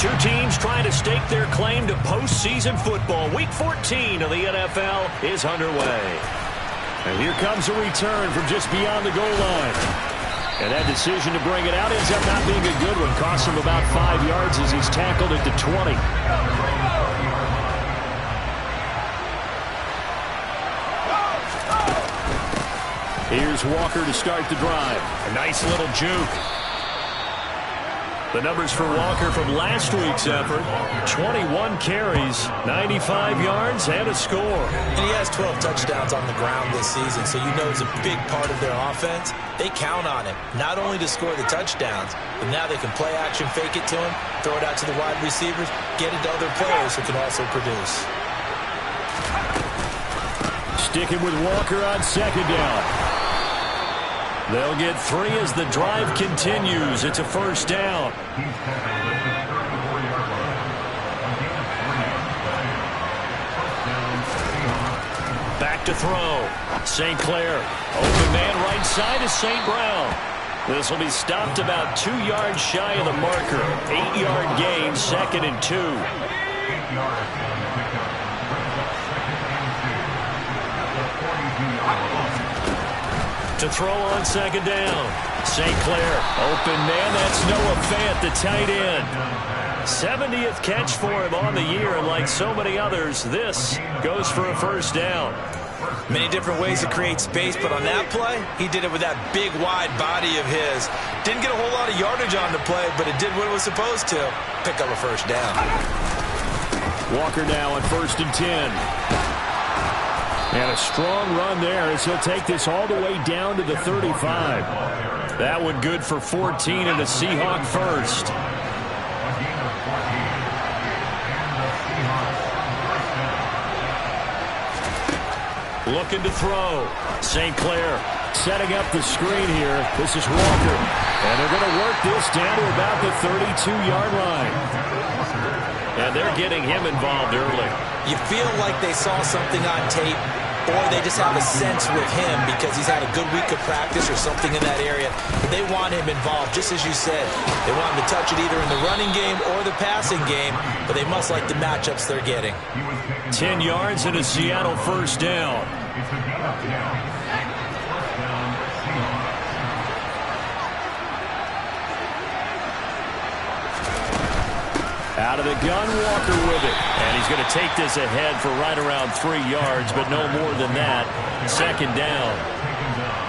Two teams trying to stake their claim to postseason football. Week 14 of the NFL is underway. And here comes a return from just beyond the goal line. And that decision to bring it out ends up not being a good one. Costs him about 5 yards as he's tackled at the 20. Here's Walker to start the drive. A nice little juke. The numbers for Walker from last week's effort: 21 carries, 95 yards, and a score. And he has 12 touchdowns on the ground this season, so you know it's a big part of their offense. They count on him, not only to score the touchdowns, but now they can play action, fake it to him, throw it out to the wide receivers, get it to other players who can also produce. Sticking with Walker on second down. They'll get 3 as the drive continues. It's a first down. Back to throw. St. Clair. Open man right side is St. Brown. This will be stopped about 2 yards shy of the marker. 8-yard gain, 2nd and 2. To throw on second down. St. Clair. Open man. That's Noah Fant, the tight end. 70th catch for him on the year, and like so many others, this goes for a first down. Many different ways to create space, but on that play, he did it with that big, wide body of his. Didn't get a whole lot of yardage on the play, but it did what it was supposed to. Pick up a first down. Walker now on 1st and 10. And a strong run there as he'll take this all the way down to the 35. That one good for 14 and a Seahawk first. Looking to throw. St. Clair setting up the screen here. This is Walker. And they're going to work this down to about the 32-yard line. And they're getting him involved early. You feel like they saw something on tape, or they just have a sense with him because he's had a good week of practice or something in that area. They want him involved, just as you said. They want him to touch it either in the running game or the passing game, but they must like the matchups they're getting. 10 yards and a Seattle first down. Out of the gun, Walker with it. And he's going to take this ahead for right around 3 yards, but no more than that. Second down.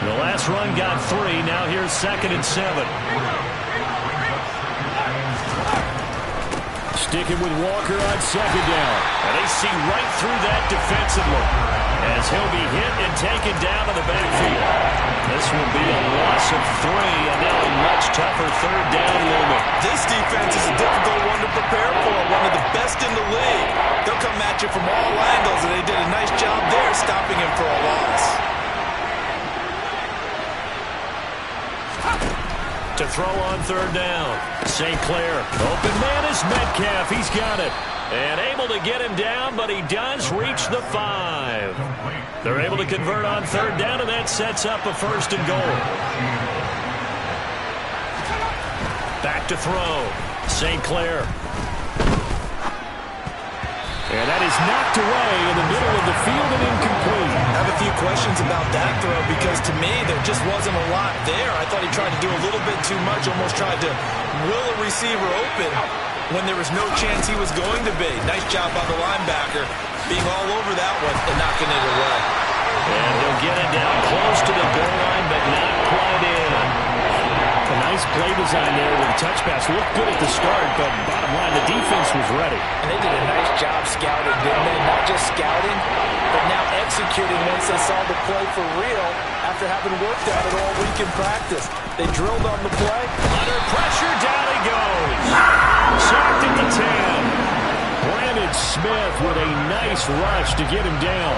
The last run got 3. Now here's 2nd and 7. Sticking with Walker on second down. And they see right through that defensively as he'll be hit and taken down to the backfield. This will be a loss of 3, and now a much tougher third down looming. This defense is a difficult one to prepare for, one of the best in the league. They'll come at you from all angles, and they did a nice job there stopping him for a loss. To throw on third down. St. Clair. Open man is Metcalf. He's got it. And able to get him down, but he does reach the 5. They're able to convert on third down, and that sets up a 1st and goal. Back to throw. St. Clair. And that is knocked away in the middle of the field and incomplete. I have a few questions about that throw because to me there just wasn't a lot there. I thought he tried to do a little bit too much, almost tried to will a receiver open when there was no chance he was going to be. Nice job by the linebacker being all over that one and knocking it away. And he'll get it down close to the goal line, but not quite in. A nice play design there with a touch pass. Looked good at the start, but bottom line, the defense was ready. And they did a nice job scouting, didn't they? Not just scouting, but now executing once they saw the play for real after having worked at it all week in practice. They drilled on the play. Under pressure, down he goes. Sacked at the 10. Brandon Smith with a nice rush to get him down.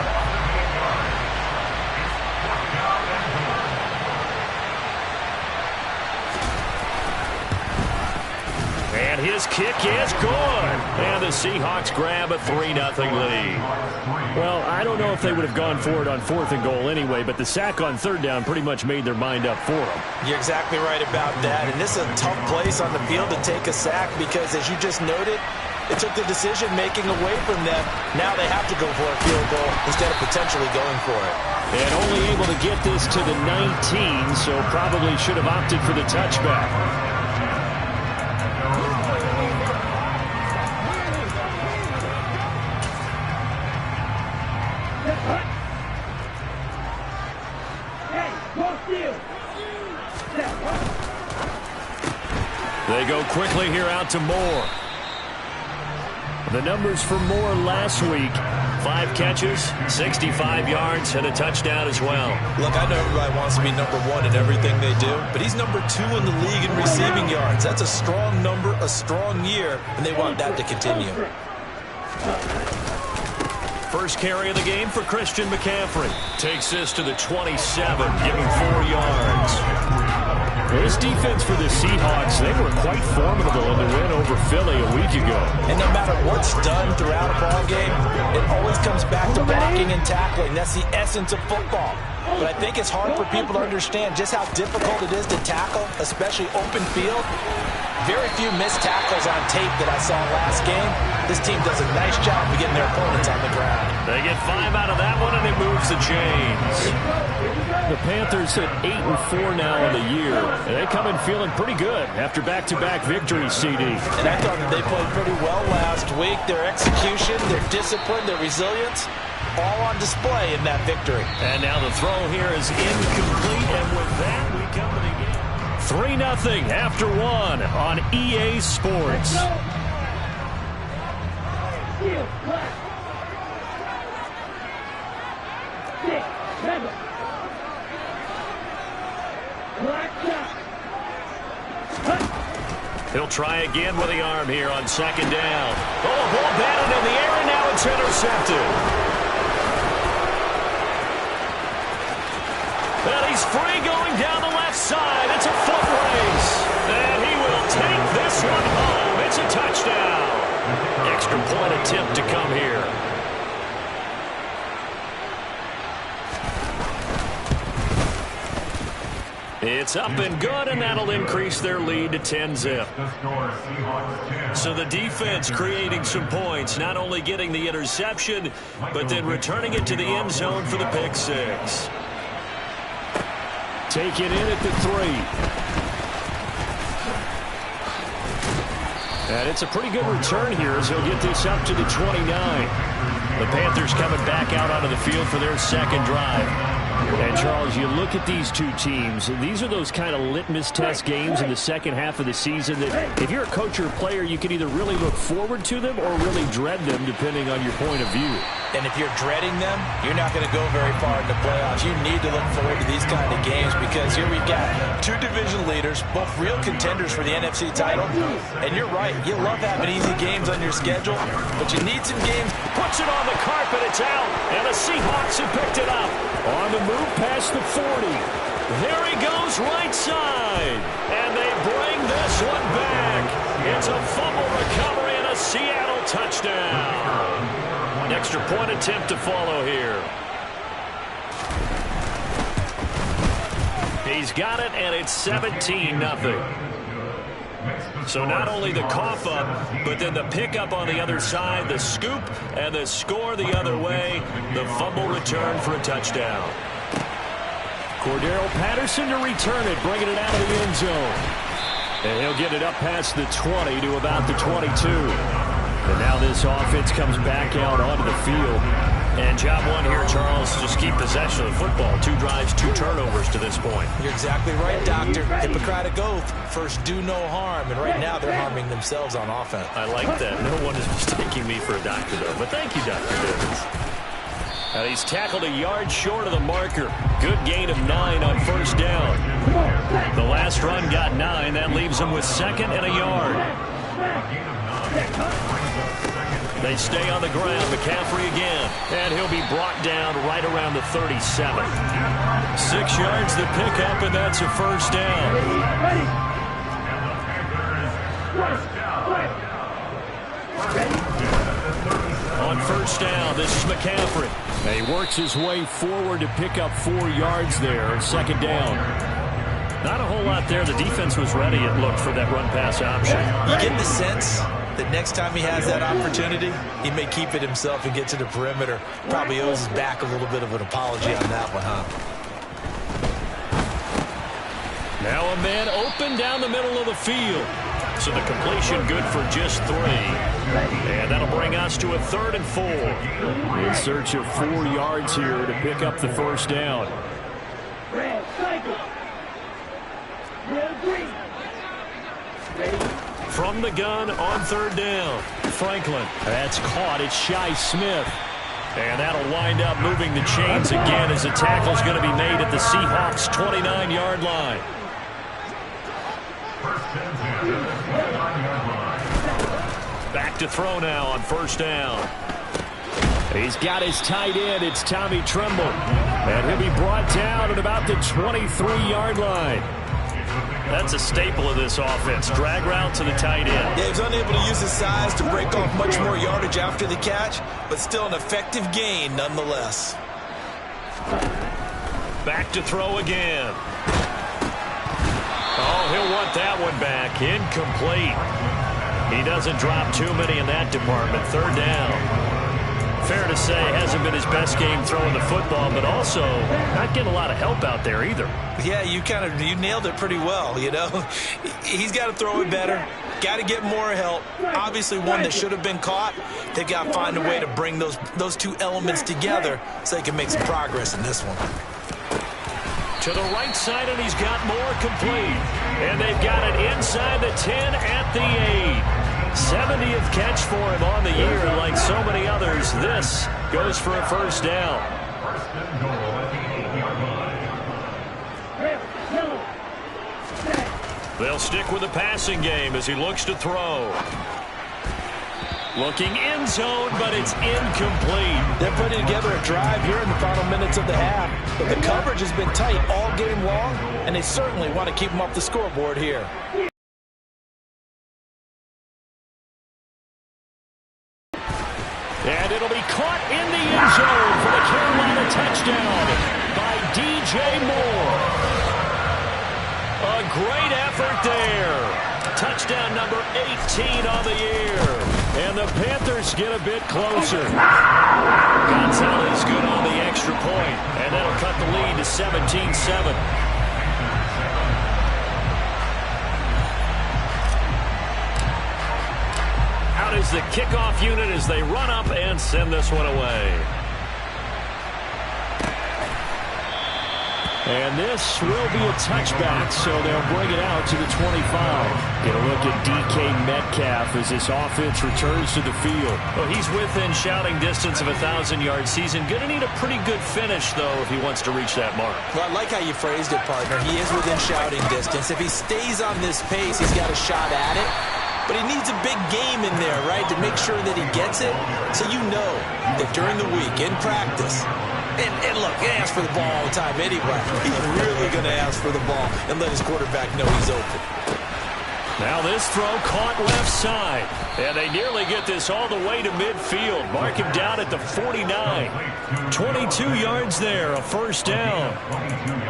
And his kick is good. And the Seahawks grab a 3-0 lead. Well, I don't know if they would have gone for it on 4th and goal anyway, but the sack on 3rd down pretty much made their mind up for them. You're exactly right about that. And this is a tough place on the field to take a sack because, as you just noted, it took the decision-making away from them. Now they have to go for a field goal instead of potentially going for it. And only able to get this to the 19, so probably should have opted for the touchback. They go quickly here out to Moore. The numbers for Moore last week: 5 catches, 65 yards, and a touchdown as well. Look, I know everybody wants to be number 1 in everything they do, but he's number 2 in the league in receiving yards. That's a strong number, a strong year, and they want that to continue. First carry of the game for Christian McCaffrey. Takes this to the 27, giving 4 yards. This defense for the Seahawks, they were quite formidable in the win over Philly a week ago. And no matter what's done throughout a ball game, it always comes back to blocking and tackling. That's the essence of football. But I think it's hard for people to understand just how difficult it is to tackle, especially open field. Very few missed tackles on tape that I saw last game. This team does a nice job of getting their opponents on the ground. They get 5 out of that one, and it moves the chains. The Panthers at 8-4 now in the year, and they come in feeling pretty good after back-to-back victories, CD. And I thought that they played pretty well last week. Their execution, their discipline, their resilience, all on display in that victory. And now the throw here is incomplete, and with that, we come to the game. 3-0 after 1 on EA Sports. He'll try again with the arm here on 2nd down. Oh, ball batted in the air, and now it's intercepted. And he's free going down the left side. It's a foot race. And he will take this one home. It's a touchdown. Extra point attempt to come here. It's up and good, and that'll increase their lead to 10-zip. So the defense creating some points, not only getting the interception, but then returning it to the end zone for the pick 6. Take it in at the 3. And it's a pretty good return here as he'll get this up to the 29. The Panthers coming back out onto the field for their 2nd drive. And, Charles, you look at these two teams, these are those kind of litmus test games in the second half of the season that if you're a coach or a player, you can either really look forward to them or really dread them, depending on your point of view. And if you're dreading them, you're not going to go very far in the playoffs. You need to look forward to these kind of games because here we've got 2 division leaders, both real contenders for the NFC title. And you're right, you love having easy games on your schedule, but you need some games. Puts it on the carpet, it's out, and the Seahawks have picked it up. On the move past the 40. There he goes right side. And they bring this one back. It's a fumble recovery and a Seattle touchdown. An extra point attempt to follow here. He's got it, and it's 17-0. So not only the cough up, but then the pickup on the other side, the scoop, and the score the other way. The fumble return for a touchdown. Cordero Patterson to return it, bringing it out of the end zone. And he'll get it up past the 20 to about the 22. And now this offense comes back out onto the field. And job one here, Charles, just keep possession of the football. 2 drives, 2 turnovers to this point. You're exactly right, Doctor. Hippocratic oath. First, do no harm. And right now, they're harming themselves on offense. I like that. No one is mistaking me for a doctor, though. But thank you, Dr. Davis. He's tackled a yard short of the marker. Good gain of 9 on 1st down. The last run got 9. That leaves him with 2nd and a yard. They stay on the ground. McCaffrey again. And he'll be brought down right around the 37. 6 yards the pickup, and that's a 1st down. first down. This is McCaffrey. And he works his way forward to pick up 4 yards there. Second down. Not a whole lot there. The defense was ready, it looked, for that run-pass option. You get the sense that next time he has that opportunity, he may keep it himself and get to the perimeter. Probably owes his back a little bit of an apology on that one, huh? Now a man open down the middle of the field. So the completion good for just 3. And that'll bring us to a 3rd and 4. In search of 4 yards here to pick up the first down. From the gun on 3rd down. Franklin. That's caught. It's Shi Smith. And that'll wind up moving the chains again as the tackle's going to be made at the Seahawks' 29-yard line. Back to throw now on first down. He's got his tight end. It's Tommy Tremble. And he'll be brought down at about the 23-yard line. That's a staple of this offense. Drag route to the tight end. Yeah, he was unable to use his size to break off much more yardage after the catch, but still an effective gain nonetheless. Back to throw again. Oh, he'll want that one back. Incomplete. He doesn't drop too many in that department. 3rd down. Fair to say, hasn't been his best game throwing the football, but also not getting a lot of help out there either. Yeah, you nailed it pretty well, you know. He's got to throw it better. Got to get more help. Obviously, one that should have been caught. They've got to find a way to bring those two elements together so they can make some progress in this one. To the right side, and he's got more complete. And they've got it inside the 10 at the 8. 70th catch for him on the year, and like so many others, this goes for a first down. They'll stick with the passing game as he looks to throw. Looking end zone, but it's incomplete. They're putting together a drive here in the final minutes of the half, but the coverage has been tight all game long, and they certainly want to keep them off the scoreboard here. And it'll be caught in the end zone for the Carolina touchdown by DJ Moore. A great effort there. Touchdown number 18 on the year. And the Panthers get a bit closer. Gonzalez good on the extra point, and that'll cut the lead to 17-7. Out is the kickoff unit as they run up and send this one away. And this will be a touchback, so they'll bring it out to the 25. Get a look at DK Metcalf as this offense returns to the field. Well, he's within shouting distance of a 1,000-yard season. Going to need a pretty good finish, though, if he wants to reach that mark. Well, I like how you phrased it, partner. He is within shouting distance. If he stays on this pace, he's got a shot at it. But he needs a big game in there, right, to make sure that he gets it. So you know that during the week, in practice, and look, he asks for the ball all the time anyway. He's really going to ask for the ball and let his quarterback know he's open. Now this throw caught left side. And they nearly get this all the way to midfield. Mark him down at the 49. 22 yards there, a first down.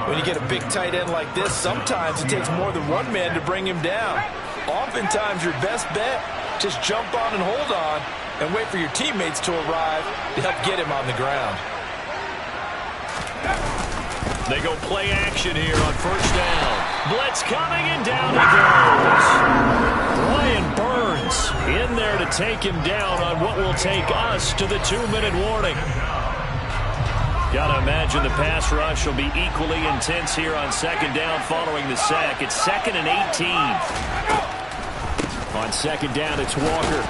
When you get a big tight end like this, sometimes it takes more than one man to bring him down. Oftentimes, your best bet, just jump on and hold on and wait for your teammates to arrive to help get him on the ground. They go play action here on first down. Blitz coming, and down he goes. Brian Burns in there to take him down on what will take us to the 2-minute warning. Got to imagine the pass rush will be equally intense here on second down following the sack. It's 2nd and 18. On second down, it's Walker.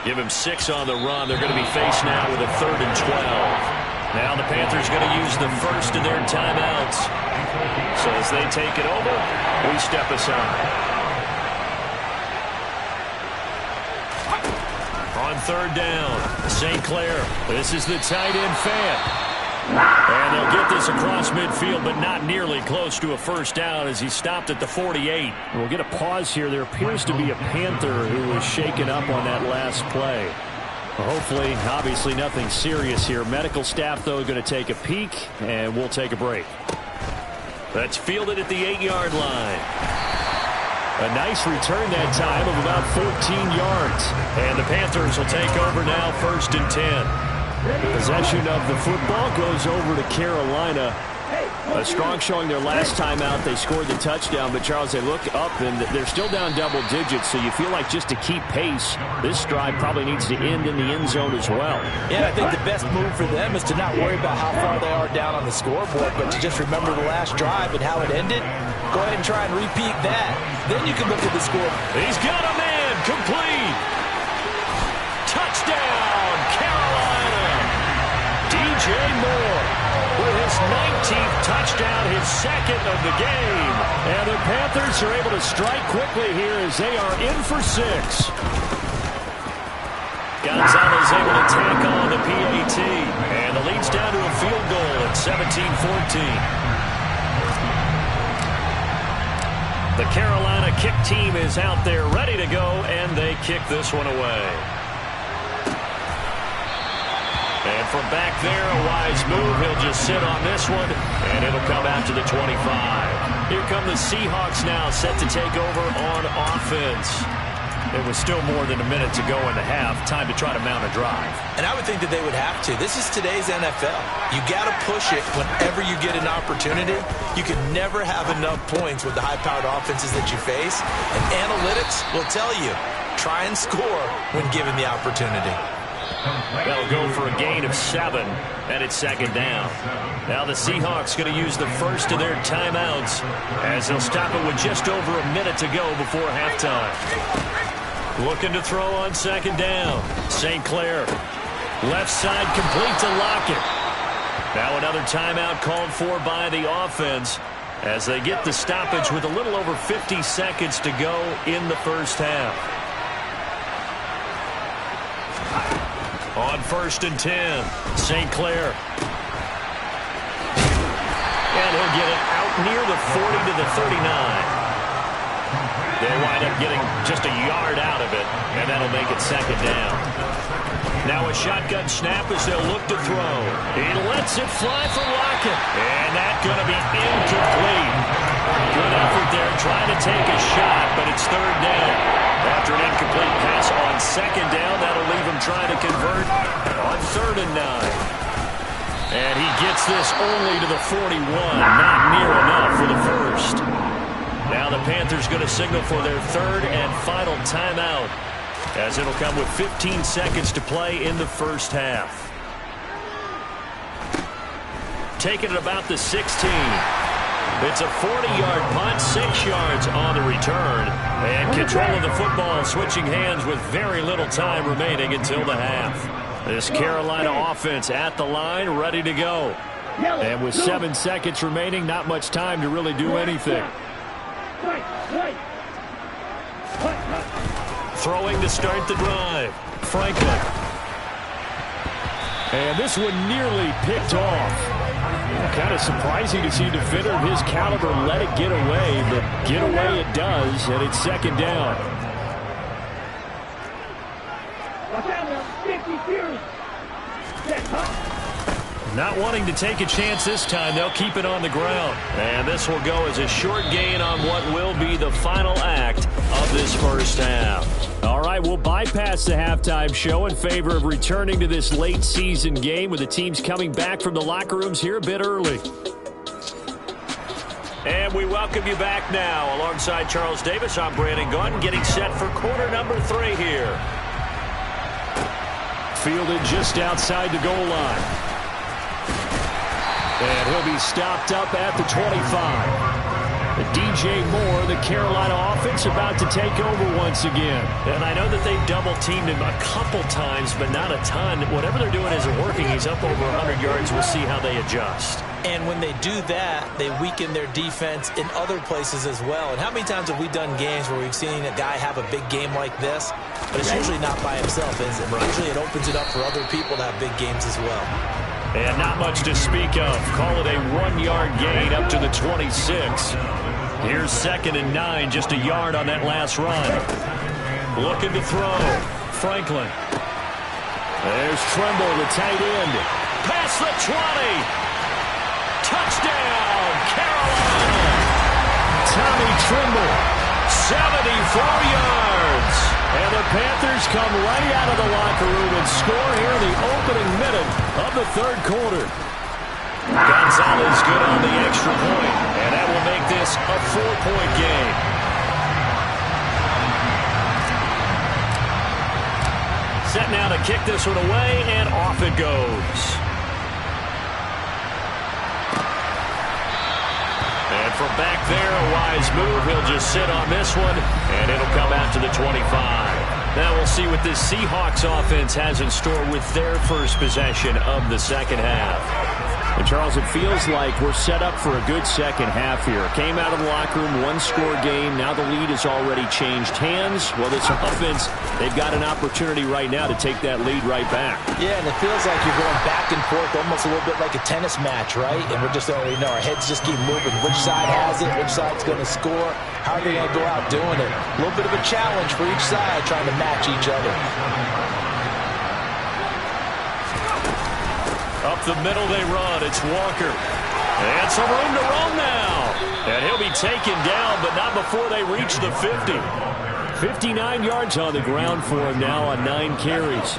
Give him 6 on the run. They're going to be faced now with a 3rd and 12. Now the Panthers going to use the first of their timeouts. So as they take it over, we step aside. On third down, St. Clair. This is the tight end Fant. And they'll get this across midfield, but not nearly close to a first down as he stopped at the 48. We'll get a pause here. There appears to be a Panther who was shaken up on that last play. Hopefully, obviously nothing serious here. Medical staff, though, going to take a peek, and we'll take a break. That's fielded at the 8-yard line. A nice return that time of about 14 yards. And the Panthers will take over now, 1st and 10. The possession of the football goes over to Carolina. A strong showing their last time out. They scored the touchdown, but Charles, they look up and they're still down double digits, so you feel like just to keep pace, this drive probably needs to end in the end zone as well. Yeah, I think the best move for them is to not worry about how far they are down on the scoreboard, but to just remember the last drive and how it ended. Go ahead and try and repeat that. Then you can look at the score. He's got a man complete. Touchdown, Carolina. DJ Moore with his 19th touchdown, his 2nd of the game. And the Panthers are able to strike quickly here as they are in for 6. Gonzalez able to tack on the PAT. And the lead's down to a field goal at 17-14. The Carolina kick team is out there ready to go, and they kick this one away. And from back there, a wise move. He'll just sit on this one, and it'll come out to the 25. Here come the Seahawks now, set to take over on offense. It was still more than a minute to go in the half. Time to try to mount a drive. And I would think that they would have to. This is today's NFL. You got to push it whenever you get an opportunity. You can never have enough points with the high-powered offenses that you face. And analytics will tell you, try and score when given the opportunity. They'll go for a gain of 7, and it's 2nd down. Now the Seahawks going to use the first of their timeouts as they'll stop it with just over a minute to go before halftime. Looking to throw on 2nd down. St. Clair. Left side complete to Lockett. Now another timeout called for by the offense as they get the stoppage with a little over 50 seconds to go in the first half. On 1st and 10, St. Clair. And he'll get it out near the 40 to the 39. They wind up getting just a yard out of it, and that'll make it 2nd down. Now a shotgun snap as they'll look to throw. He lets it fly from Lockett, and that's going to be incomplete. Good effort there, trying to take a shot, but it's 3rd down. After an incomplete pass on 2nd down, that'll leave him trying to convert on 3rd and 9. And he gets this only to the 41, not near enough for the first. Now the Panthers going to signal for their 3rd and final timeout as it'll come with 15 seconds to play in the first half. Taking it about the 16. It's a 40-yard punt, 6 yards on the return. And control of the football switching hands with very little time remaining until the half. This Carolina offense at the line, ready to go. And with 7 seconds remaining, not much time to really do anything. Throwing to start the drive. Franklin. And this one nearly picked off. Kind of surprising to see a defender of his caliber let it get away, but get away it does, and it's 2nd down. Not wanting to take a chance this time, they'll keep it on the ground. And this will go as a short gain on what will be the final act of this first half. All right, we'll bypass the halftime show in favor of returning to this late season game with the teams coming back from the locker rooms here a bit early. And we welcome you back now. Alongside Charles Davis, I'm Brandon Gaudin, getting set for quarter number 3 here. Fielded just outside the goal line. And he'll be stopped up at the 25. DJ Moore, the Carolina offense, about to take over once again. And I know that they've double-teamed him a couple times, but not a ton. Whatever they're doing isn't working. He's up over 100 yards. We'll see how they adjust. And when they do that, they weaken their defense in other places as well. And how many times have we done games where we've seen a guy have a big game like this? But it's usually not by himself, is it? Right. Usually it opens it up for other people to have big games as well. And not much to speak of. Call it a 1-yard gain up to the 26. Here's 2nd and 9, just a yard on that last run. Looking to throw. Franklin. There's Trimble, the tight end. Past the 20. Touchdown, Carolina. Tommy Trimble, 74 yards. And the Panthers come right out of the locker room and score here in the opening minute of the third quarter. Gonzalez good on the extra point, and that will make this a 4-point game. Set now to kick this one away, and off it goes. And from back there, a wise move. He'll just sit on this one, and it'll come out to the 25. Now we'll see what this Seahawks offense has in store with their first possession of the second half. And Charles, it feels like we're set up for a good second half here. Came out of the locker room, one-score game. Now the lead has already changed hands. Well, this offense, they've got an opportunity right now to take that lead right back. Yeah, and it feels like you're going back and forth almost a little bit like a tennis match, right? And we're just already know our heads just keep moving. Which side has it? Which side's going to score? How are they going to go out doing it? A little bit of a challenge for each side trying to match each other. Up the middle they run. It's Walker. And some room to roam now. And he'll be taken down, but not before they reach the 50. 59 yards on the ground for him now on 9 carries.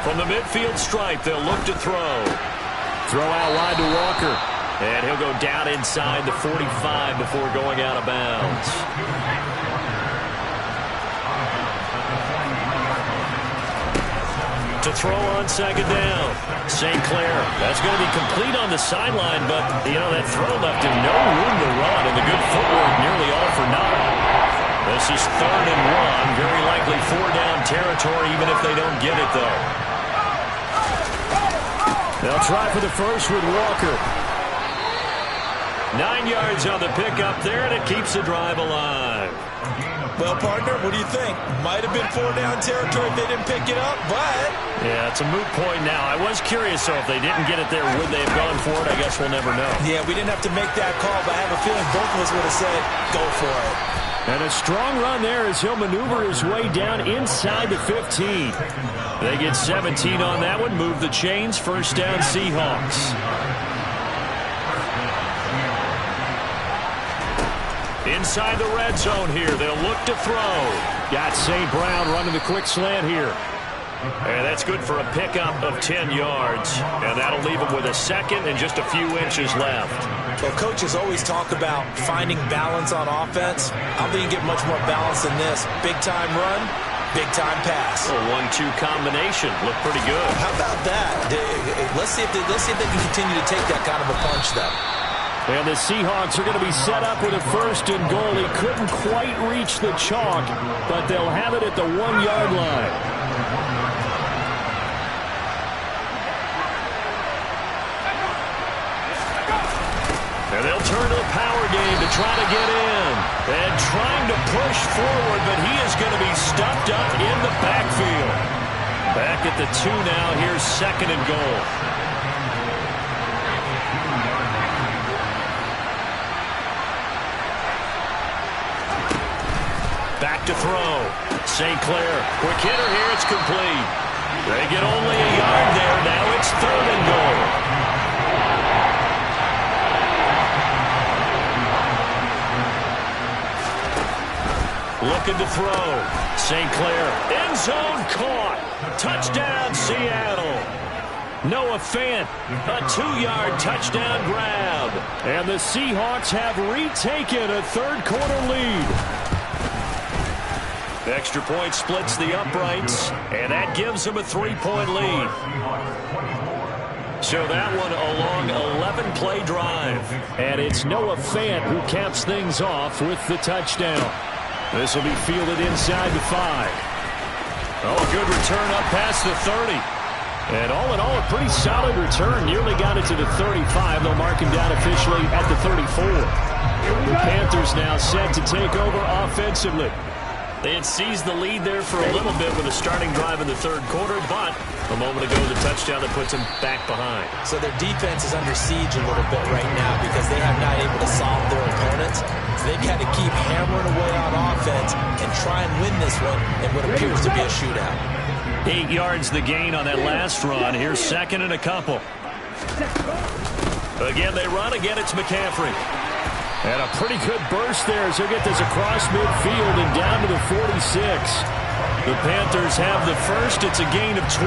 From the midfield stripe, they'll look to throw. Throw out wide to Walker. And he'll go down inside the 45 before going out of bounds. To throw on second down. St. Clair. That's going to be complete on the sideline, but, you know, that throw left him no room to run, and the good footwork nearly all for naught. This is 3rd and 1. Very likely 4-down territory, even if they don't get it, though. They'll try for the first with Walker. 9 yards on the pickup there, and it keeps the drive alive. Well, partner, what do you think? Might have been 4-down territory if they didn't pick it up, but... Yeah, it's a moot point now. I was curious, though, if they didn't get it there, would they have gone for it? I guess we'll never know. Yeah, we didn't have to make that call, but I have a feeling both of us would have said, go for it. And a strong run there as he'll maneuver his way down inside the 15. They get 17 on that one, move the chains, first down Seahawks. Inside the red zone here, they'll look to throw. Got St. Brown running the quick slant here. And that's good for a pickup of 10 yards. And that'll leave him with a second and just a few inches left. Well, coaches always talk about finding balance on offense. I don't think you get much more balance than this. Big-time run, big-time pass. A 1-2 combination. Look pretty good. How about that? Let's see if they can continue to take that kind of a punch, though. And the Seahawks are going to be set up with a 1st and goal. He couldn't quite reach the chalk, but they'll have it at the 1-yard line. And they'll turn to the power game to try to get in. And trying to push forward, but he is going to be stuffed up in the backfield. Back at the 2 now. Here's 2nd and goal. Back to throw. St. Clair. Quick hitter here. It's complete. They get only a yard there. Now it's 3rd and goal. Looking to throw. St. Clair. End zone caught. Touchdown Seattle. Noah Fant. A 2-yard touchdown grab. And the Seahawks have retaken a third-quarter lead. Extra point splits the uprights, and that gives them a 3-point lead. So that one a long 11-play drive. And it's Noah Fant who caps things off with the touchdown. This will be fielded inside the 5. Oh, a good return up past the 30. And all in all, a pretty solid return. Nearly got it to the 35. They'll mark him down officially at the 34. The Panthers now set to take over offensively. They had seized the lead there for a little bit with a starting drive in the third quarter, but a moment ago the touchdown that puts them back behind. So their defense is under siege a little bit right now because they have not able to solve their opponents. So they've got to keep hammering away on offense and try and win this one in what appears to be a shootout. 8 yards the gain on that last run. Here's second and a couple. Again, they run. Again, it's McCaffrey. And a pretty good burst there as he'll get this across midfield and down to the 46. The Panthers have the first. It's a gain of 12.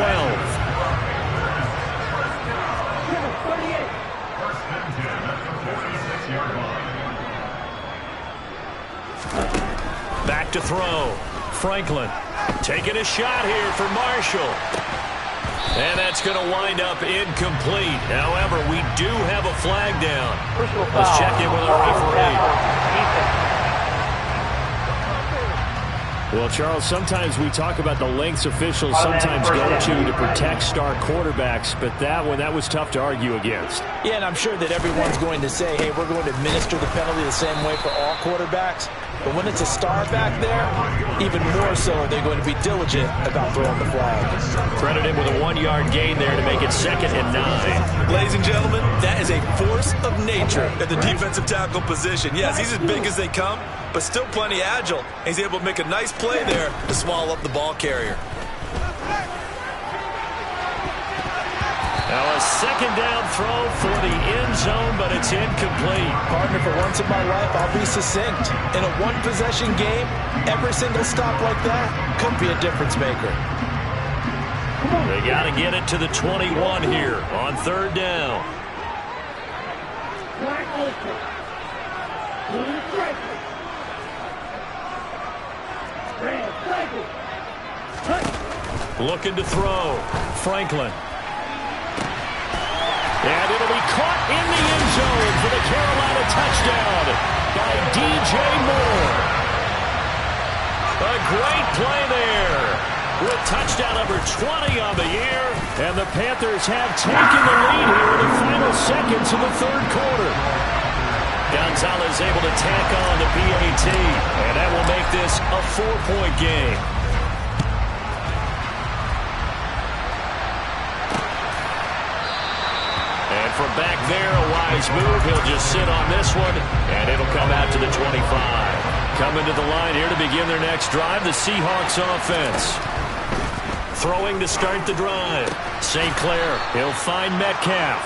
Back to throw. Franklin taking a shot here for Marshall. And that's going to wind up incomplete. However, we do have a flag down. Let's check in with our referee. Well, Charles, sometimes we talk about the lengths officials sometimes go to protect star quarterbacks, but that was tough to argue against. Yeah, and I'm sure that everyone's going to say, hey, we're going to administer the penalty the same way for all quarterbacks. But when it's a star back there, even more so are they going to be diligent about throwing the flag. Credit him with a 1-yard gain there to make it 2nd and 9. Ladies and gentlemen, that is a force of nature at the defensive tackle position. Yes, he's as big as they come, but still plenty agile. He's able to make a nice play there to swallow up the ball carrier. Now a second down throw for the end zone, but it's incomplete. Partner, for once in my life, I'll be succinct. In a one-possession game, every single stop like that could be a difference maker. They got to get it to the 21 here on 3rd down. Looking to throw. Franklin. And it'll be caught in the end zone for the Carolina touchdown by DJ Moore. A great play there with touchdown number 20 on the year. And the Panthers have taken the lead here in the final seconds of the third quarter. Gonzalez able to tack on the PAT. And that will make this a 4-point game. From back there, a wise move. He'll just sit on this one, and it'll come out to the 25. Coming to the line here to begin their next drive, the Seahawks offense. Throwing to start the drive. St. Clair, he'll find Metcalf.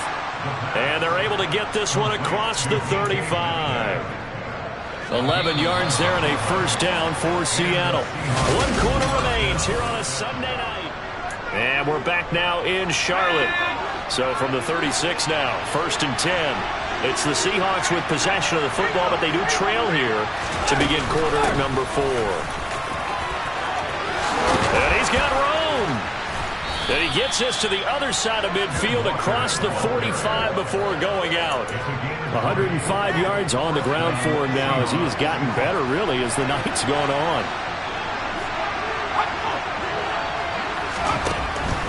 And they're able to get this one across the 35. 11 yards there and a first down for Seattle. 1 quarter remains here on a Sunday night. And we're back now in Charlotte. So from the 36 now, 1st and 10. It's the Seahawks with possession of the football, but they do trail here to begin quarter number 4. And he's got room. And he gets this to the other side of midfield across the 45 before going out. 105 yards on the ground for him now as he has gotten better, really, as the night's gone on.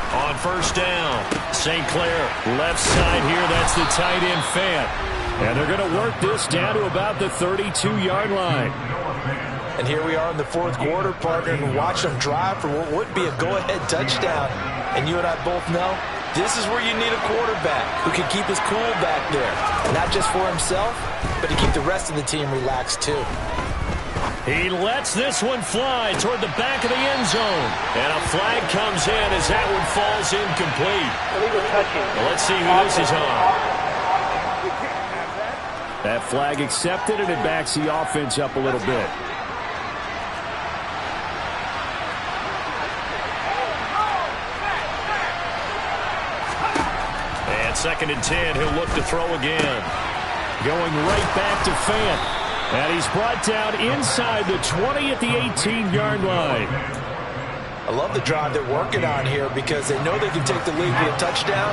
On first down, St. Clair, left side here, that's the tight end Fant. And they're going to work this down to about the 32-yard line. And here we are in the 4th quarter, partner, and watch them drive for what would be a go-ahead touchdown. And you and I both know this is where you need a quarterback who can keep his cool back there. Not just for himself, but to keep the rest of the team relaxed too. He lets this one fly toward the back of the end zone. And a flag comes in as that one falls incomplete. Well, let's see who this is on. That flag accepted, and it backs the offense up a little bit. And 2nd and 10, he'll look to throw again. Going right back to Fant. And he's brought down inside the 20 at the 18-yard line. I love the drive they're working on here because they know they can take the lead with a touchdown.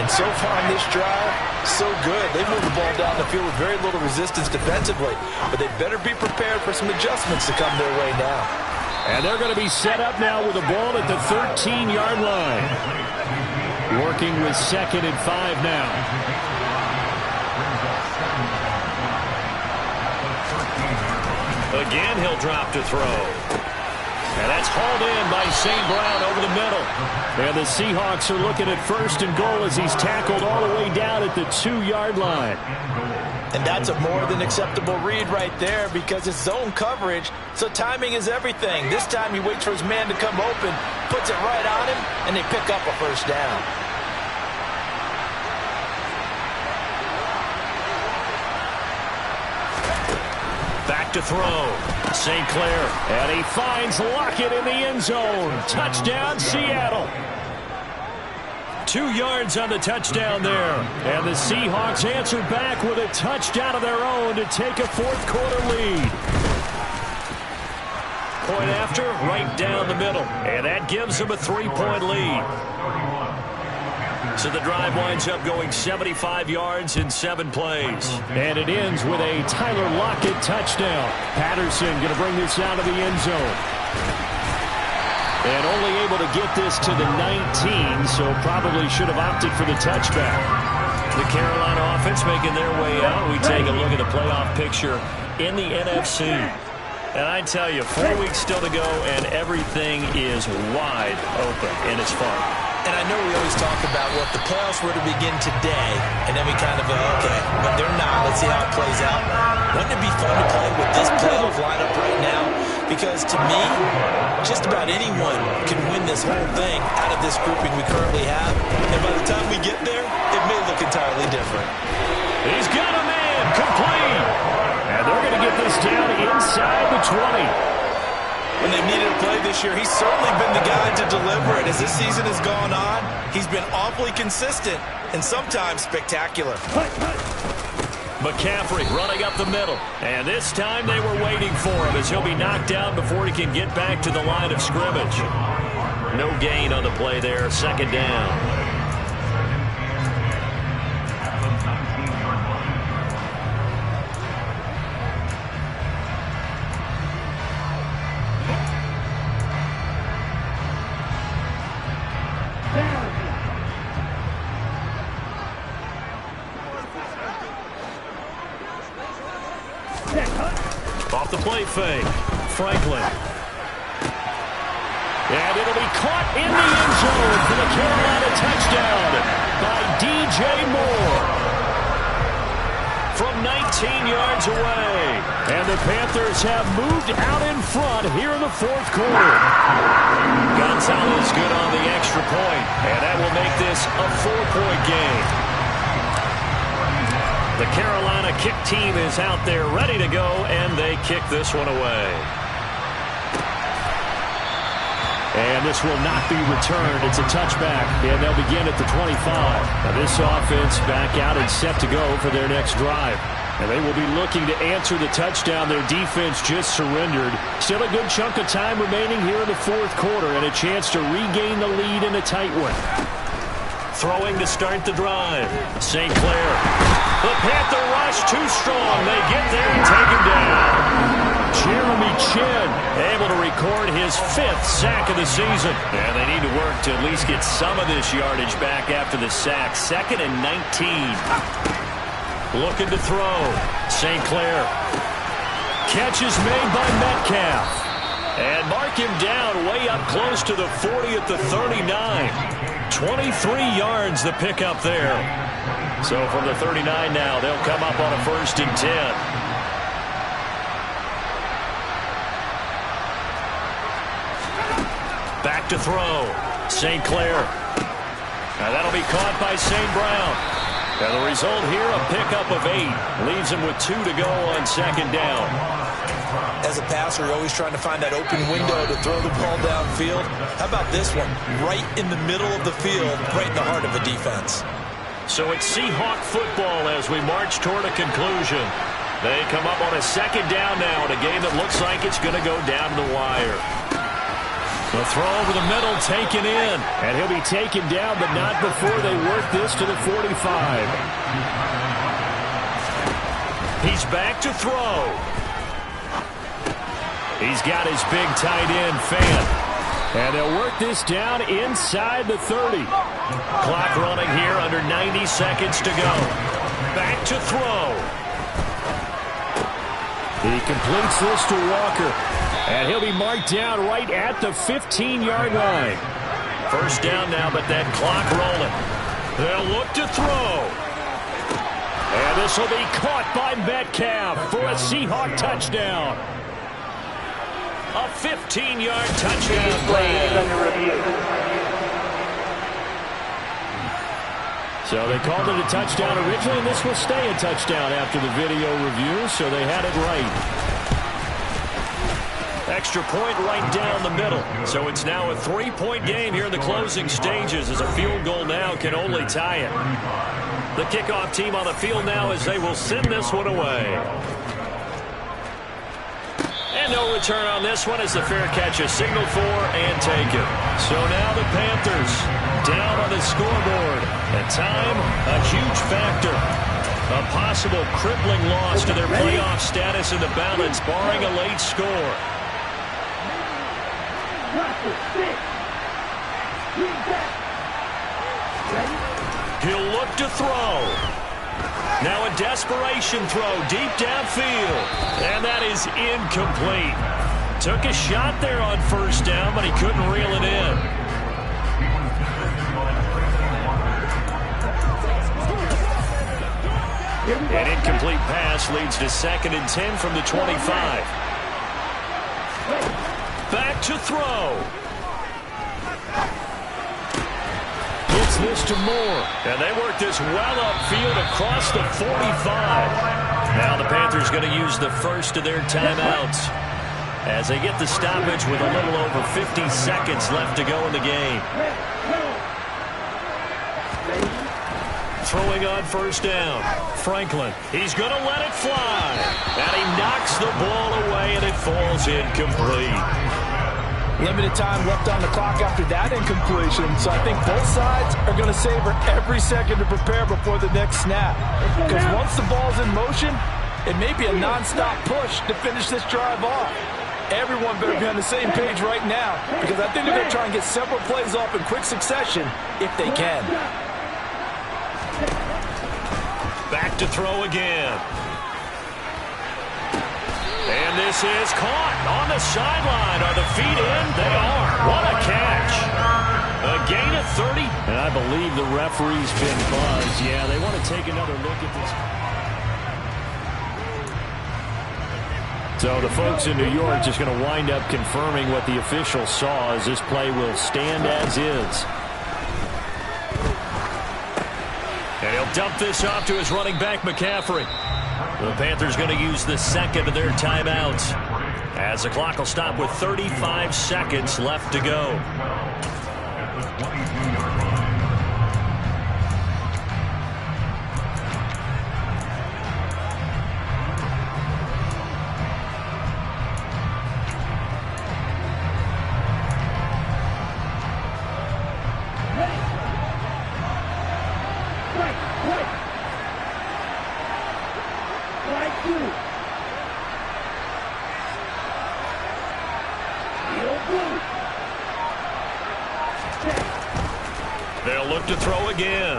And so far in this drive, so good. They move the ball down the field with very little resistance defensively. But they better be prepared for some adjustments to come their way now. And they're going to be set up now with the ball at the 13-yard line. Working with 2nd and 5 now. Again, he'll drop to throw. hauled in by St. Brown over the middle. And the Seahawks are looking at 1st and goal as he's tackled all the way down at the 2-yard line. And that's a more than acceptable read right there because it's zone coverage, so timing is everything. This time he waits for his man to come open, puts it right on him, and they pick up a 1st down. Back to throw. St. Clair, and he finds Lockett in the end zone. Touchdown, Seattle. 2 yards on the touchdown there. And the Seahawks answer back with a touchdown of their own to take a 4th quarter lead. Point after, right down the middle. And that gives them a 3-point lead. So the drive winds up going 75 yards in 7 plays. And it ends with a Tyler Lockett touchdown. Patterson going to bring this out of the end zone. And only able to get this to the 19, so probably should have opted for the touchback. The Carolina offense making their way out. We take a look at the playoff picture in the NFC. And I tell you, 4 weeks still to go, and everything is wide open, and it's fun. And I know we always talk about, well, if the playoffs were to begin today, and then we kind of go, okay, but they're not. Let's see how it plays out. Wouldn't it be fun to play with this playoff lineup right now? Because to me, just about anyone can win this whole thing out of this grouping we currently have. And by the time we get there, it may look entirely different. He's got a man complete. And they're going to get this down inside the 20. When they've needed a play this year, he's certainly been the guy to deliver it. As this season has gone on, he's been awfully consistent and sometimes spectacular. McCaffrey running up the middle. And this time they were waiting for him as he'll be knocked down before he can get back to the line of scrimmage. No gain on the play there. 2nd down. Off the play fake. Franklin. And it'll be caught in the end zone for the Carolina touchdown by DJ Moore. From 19 yards away. And the Panthers have moved out in front here in the 4th quarter. Gonzalez good on the extra point. And that will make this a 4-point game. The Carolina kick team is out there ready to go, and they kick this one away. And this will not be returned. It's a touchback, and they'll begin at the 25. Now this offense back out and set to go for their next drive. And they will be looking to answer the touchdown their defense just surrendered. Still a good chunk of time remaining here in the 4th quarter, and a chance to regain the lead in a tight one. Throwing to start the drive. St. Clair. The Panther rush too strong. They get there and take him down. Jeremy Chin able to record his 5th sack of the season. And they need to work to at least get some of this yardage back after the sack. 2nd and 19. Looking to throw. St. Clair. Catch is made by Metcalf. And mark him down way up close to the 40 at the 39. 23 yards the pickup there. So from the 39 now, they'll come up on a 1st and 10. Back to throw. St. Clair. Now that'll be caught by St. Brown. And the result here, a pickup of 8. Leaves him with 2 to go on 2nd down. As a passer, you're always trying to find that open window to throw the ball downfield. How about this one? Right in the middle of the field, right in the heart of a defense. So it's Seahawk football as we march toward a conclusion. They come up on a 2nd down now in a game that looks like it's going to go down to the wire. The throw over the middle taken in. And he'll be taken down, but not before they work this to the 45. He's back to throw. He's got his big tight end, Fant. And they'll work this down inside the 30. Clock running here under 90 seconds to go. Back to throw. He completes this to Walker. And he'll be marked down right at the 15-yard line. First down now, but that clock rolling. They'll look to throw. And this will be caught by Metcalf for a Seahawk touchdown. A 15-yard touchdown play. So they called it a touchdown originally, and this will stay a touchdown after the video review, so they had it right. Extra point right down the middle. So it's now a 3-point game here in the closing stages, as a field goal now can only tie it. The kickoff team on the field now as they will send this one away. And no return on this one as the fair catch is signaled for and taken. So now the Panthers down on the scoreboard. And time, a huge factor. A possible crippling loss to their playoff status in the balance, barring a late score. He'll look to throw. Now a desperation throw deep downfield. And that is incomplete. Took a shot there on first down, but he couldn't reel it in. An incomplete pass leads to 2nd and 10 from the 25. Back to throw. Gets this to Moore. And they work this well upfield across the 45. Now the Panthers going to use the first of their timeouts as they get the stoppage with a little over 50 seconds left to go in the game. Throwing on first down. Franklin, he's going to let it fly. And he knocks the ball away, and it falls incomplete. Limited time left on the clock after that incompletion, so I think both sides are going to savor every second to prepare before the next snap. Because once the ball's in motion, it may be a non-stop push to finish this drive off. Everyone better be on the same page right now, because I think they're going to try and get several plays off in quick succession if they can. Back to throw again. And this is caught on the sideline. Are the feet in? They are. What a catch. A gain of 30. And I believe the referee's been buzzed. Yeah, they want to take another look at this. So the folks in New York just going to wind up confirming what the official saw, as this play will stand as is. And he'll dump this off to his running back, McCaffrey. The Panthers going to use the second of their timeouts, as the clock will stop with 35 seconds left to go. They'll look to throw again.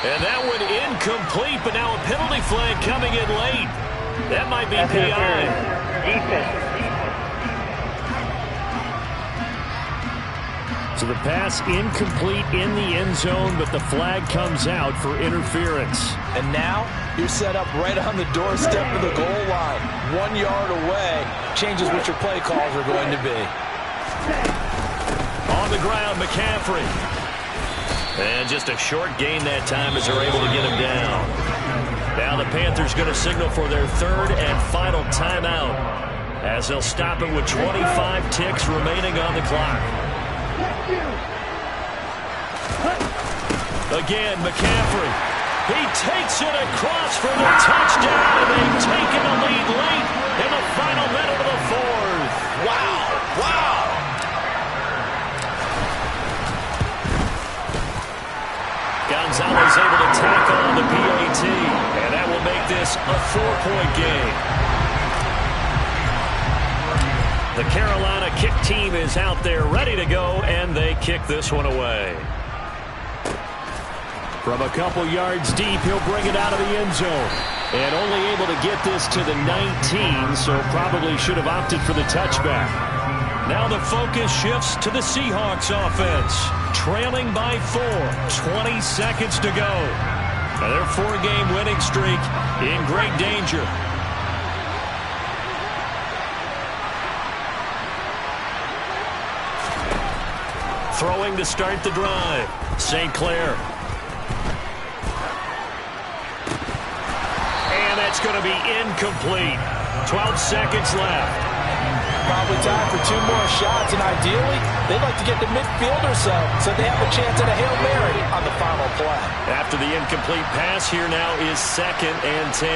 And that one incomplete, but now a penalty flag coming in late. That might be PI. So the pass incomplete in the end zone, but the flag comes out for interference. And now you're set up right on the doorstep of the goal line. 1 yard away changes what your play calls are going to be. On the ground, McCaffrey. And just a short gain that time as they're able to get him down. Now the Panthers going to signal for their third and final timeout, as they'll stop it with 25 ticks remaining on the clock. Again, McCaffrey. He takes it across for the touchdown, and they've taken the lead late in the final minute of the fourth. Wow. Wow. Gonzalez able to tackle on the PAT, and that will make this a 4-point game. The Carolina kick team is out there ready to go, and they kick this one away. From a couple yards deep, he'll bring it out of the end zone. And only able to get this to the 19, so probably should have opted for the touchback. Now the focus shifts to the Seahawks offense. Trailing by 4, 20 seconds to go. Now their 4-game winning streak in great danger. Throwing to start the drive. St. Clair. And that's going to be incomplete. 12 seconds left. Probably time for 2 more shots, and ideally, they'd like to get the midfield or so they have a chance at a Hail Mary on the final play. After the incomplete pass, here now is 2nd and 10.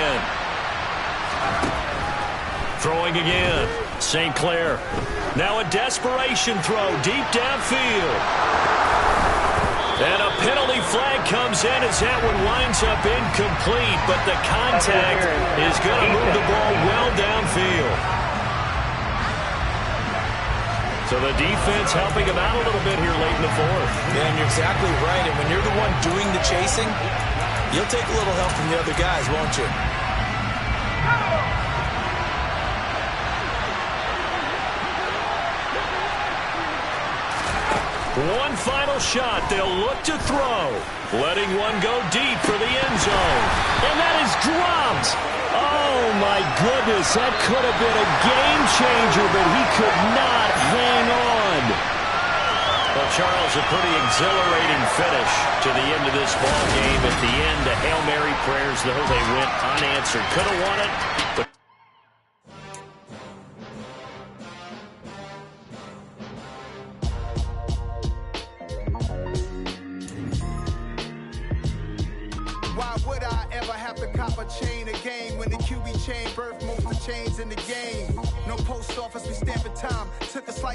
Throwing again. St. Clair. Now a desperation throw deep downfield. And a penalty flag comes in as that one winds up incomplete, but the contact is going to move the ball well downfield. So the defense helping him out a little bit here late in the 4th. Yeah, and you're exactly right. And when you're the one doing the chasing, you'll take a little help from the other guys, won't you? One final shot. They'll look to throw. Letting one go deep for the end zone. And that is dropped. Oh, my goodness. That could have been a game changer, but he could not hang on. Well, Charles, a pretty exhilarating finish to the end of this ball game. At the end, the Hail Mary prayers, though, they went unanswered. Could have won it, but why would I ever have to cop a chain again when the QB chain birthed most of the chains in the game? No post office, we stamping time. Took a slice